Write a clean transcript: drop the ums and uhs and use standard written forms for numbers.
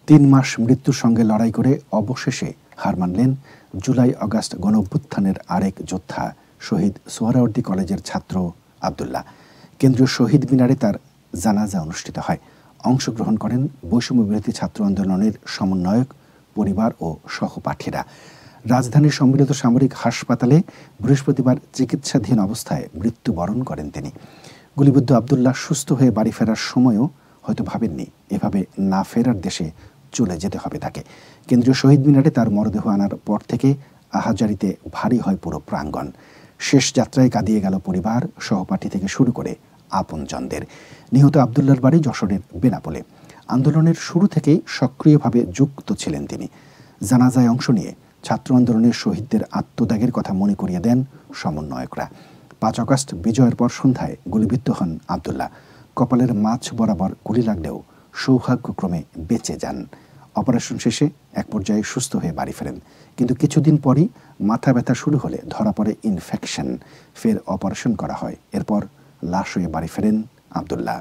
3 মাস মৃত্যুর সঙ্গে লড়াই করে অবশেষে হার মানলেন জুলাই আগস্ট গণঅভ্যুত্থানের আরেক যোদ্ধা শহীদ সোহরাওয়ার্দী কলেজের ছাত্র আব্দুল্লাহ। কেন্দ্রীয় শহীদ মিনারে তার জানাজা অনুষ্ঠিত হয়। অংশগ্রহণ করেন বৈষম্যবিরোধী ছাত্র আন্দোলনের সমন্বয়ক, পরিবার ও সহপাঠীরা। রাজধানীর সম্মিলিত সামরিক হাসপাতালে বৃহস্পতিবার চিকিৎসাধীন অবস্থায় মৃত্যুবরণ করেন তিনি। গুলিবিদ্ধ আব্দুল্লাহ সুস্থ হয়ে বাড়ি ফেরার সময়ও হয়তো ভাবেননি এভাবে না ফেরার দেশে চলে যেতে হবে তাকে। কেন্দ্রীয় শহীদ মিনারে তার মরদেহ আনার পর থেকে আহাজারিতে ভারী হয় পুরো প্রাঙ্গণ। শেষ যাত্রায় কাঁদিয়ে গেল পরিবার, সহপাঠী থেকে শুরু করে আপনজনদের। নিহত আব্দুল্লাহর বাড়ি যশোরের বেনাপোলে। আন্দোলনের শুরু থেকেই সক্রিয়ভাবে যুক্ত ছিলেন তিনি। জানাজায় অংশ নিয়ে ছাত্র আন্দোলনের শহীদদের আত্মত্যাগের কথা মনে করিয়ে দেন সমন্বয়করা। 5 আগস্ট বিজয়ের পর সন্ধ্যায় গুলিবিদ্ধ হন আব্দুল্লাহ। কপালের মাঝ বরাবর গুলি লাগলেও সৌভাগ্যক্রমে বেঁচে যান। অপারেশন শেষে এক পর্যায়ে সুস্থ হয়ে বাড়ি ফেরেন, কিন্তু কিছুদিন পরই মাথা ব্যথা শুরু হলে ধরা পড়ে ইনফেকশন। ফের অপারেশন করা হয়। এরপর লাশ হয়ে বাড়ি ফেরেন আব্দুল্লাহ।